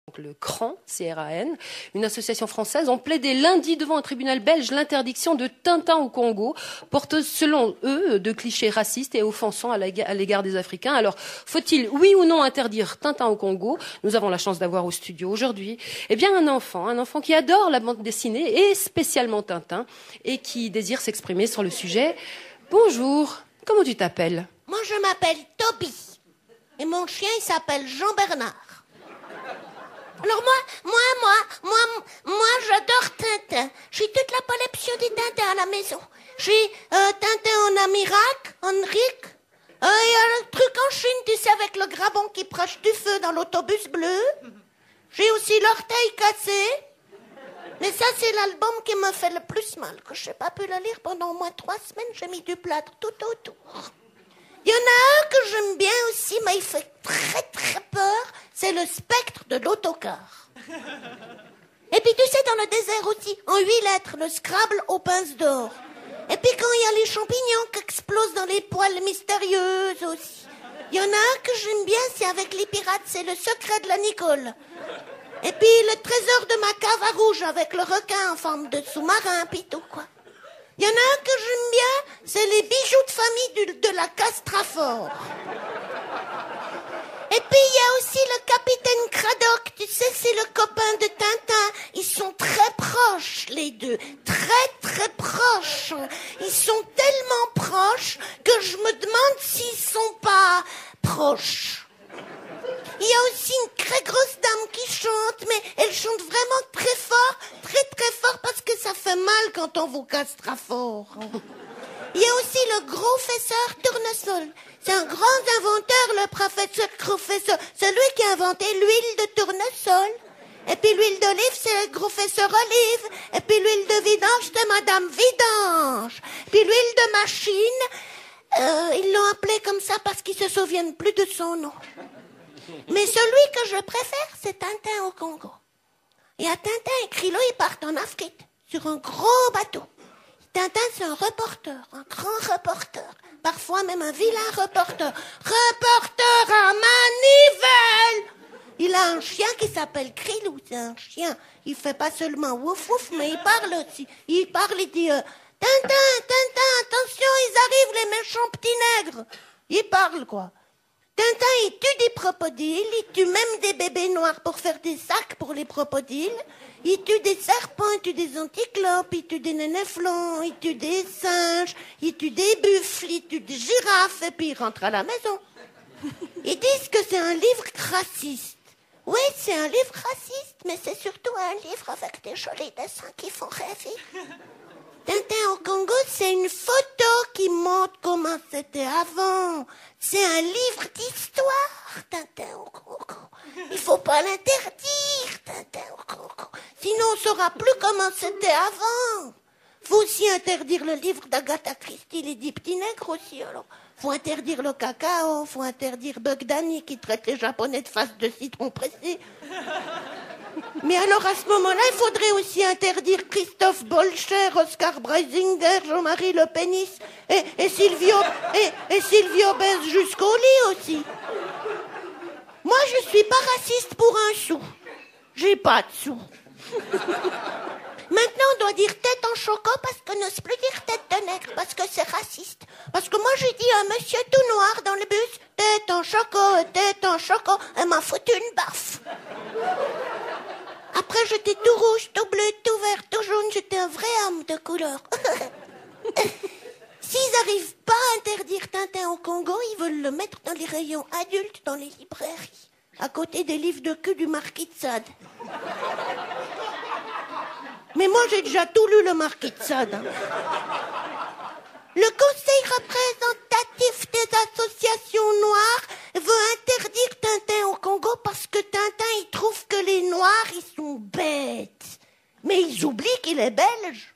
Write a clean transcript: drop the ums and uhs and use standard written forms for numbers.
Donc le CRAN, C-R-A-N, une association française, ont plaidé lundi devant un tribunal belge l'interdiction de Tintin au Congo, porteuse selon eux de clichés racistes et offensants à l'égard des Africains. Alors, faut-il, oui ou non, interdire Tintin au Congo? Nous avons la chance d'avoir au studio aujourd'hui, eh bien, un enfant qui adore la bande dessinée et spécialement Tintin et qui désire s'exprimer sur le sujet. Bonjour, comment tu t'appelles? Moi, je m'appelle Toby. Et mon chien, il s'appelle Jean-Bernard. Alors moi, j'adore Tintin. J'ai toute la collection des Tintins à la maison. J'ai Tintin en Amirac, Henrik. Il y a le truc en Chine, tu sais, avec le grabon qui proche du feu dans l'autobus bleu. J'ai aussi l'orteil cassé. Mais ça, c'est l'album qui m'a fait le plus mal, que je n'ai pas pu le lire pendant au moins 3 semaines. J'ai mis du plâtre tout autour. Il y en a un que j'aime bien aussi, mais il fait très très peur. C'est le spectre de l'autocar. Et puis tu sais, dans le désert aussi, en 8 lettres, le Scrabble aux pinces d'or. Et puis quand il y a les champignons qui explosent dans les poêles mystérieuses aussi. Il y en a un que j'aime bien, c'est avec les pirates, c'est le secret de la Nicole. Et puis le trésor de ma cave à rouge avec le requin en forme de sous-marin, puis tout quoi. Il y en a un que j'aime bien, c'est les bijoux de famille de la Castrafort. Et puis il y a aussi le capitaine Cradock, tu sais, c'est le copain de Tintin. Ils sont très proches, les deux, très très proches. Ils sont tellement proches que je me demande s'ils sont pas proches. Il y a aussi une très grosse dame qui chante, mais elle chante vraiment très fort, très très fort, parce que ça fait mal quand on vous castra fort. Il y a aussi le professeur Tournesol. C'est un grand inventeur, le professeur. C'est lui qui a inventé l'huile de tournesol. Et puis l'huile d'olive, c'est le professeur Olive. Et puis l'huile de vidange, c'est Madame Vidange. Puis l'huile de machine, ils l'ont appelé comme ça parce qu'ils se souviennent plus de son nom. Mais celui que je préfère, c'est Tintin au Congo. Et à Tintin et Krilo, ils partent en Afrique, sur un gros bateau. Tintin, c'est un reporter, un grand reporter. Parfois même un vilain reporter. Reporter à manivelle! Il a un chien qui s'appelle Krilou, c'est un chien. Il fait pas seulement wouf wouf, mais il parle aussi. Il parle, il dit Tintin, Tintin, attention, ils arrivent les méchants petits nègres. Il parle quoi. Tintin, il tue des crocodiles, il tue même des bébés noirs pour faire des sacs pour les crocodiles. Il tue des serpents, il tue des anticyclopes, il tue des nénéflons, il tue des singes, il tue des buffles, il tue des girafes, et puis il rentre à la maison. Ils disent que c'est un livre raciste. Oui, c'est un livre raciste, mais c'est surtout un livre avec des jolis dessins qui font rêver. Tintin au Congo, c'est une photo qui montre comment c'était avant. C'est un livre d'histoire, Tintin au Congo. Il faut pas l'interdire, Tintin au Congo. Sinon, on saura plus comment c'était avant. Faut aussi interdire le livre d'Agatha Christie, les 10 petits nègres aussi, alors. Faut interdire le cacao, faut interdire Bug Danny qui traite les Japonais de face de citron pressé. Mais alors, à ce moment-là, il faudrait aussi interdire Christophe Bolcher, Oscar Breisinger, Jean-Marie Le Pénis et Silvio baise jusqu'au lit aussi. Moi, je suis pas raciste pour un sou. J'ai pas de sous. Maintenant, on doit dire tête en choco parce qu'on n'ose plus dire tête de nègre parce que c'est raciste. Parce que moi, j'ai dit à un monsieur tout noir dans le bus, tête en choco, elle m'a foutu une baffe. Après, j'étais tout rouge, tout bleu, tout vert, tout jaune. J'étais un vrai homme de couleur. S'ils n'arrivent pas à interdire Tintin au Congo, ils veulent le mettre dans les rayons adultes dans les librairies, à côté des livres de cul du Marquis de Sade. Mais moi, j'ai déjà tout lu, le Marquis de Sade. Hein. Le Conseil représentatif des associations noires veut interdire Tintin au Congo parce que Tintin, il trouve que les Noirs, ils sont bêtes. Mais ils oublient qu'il est belge.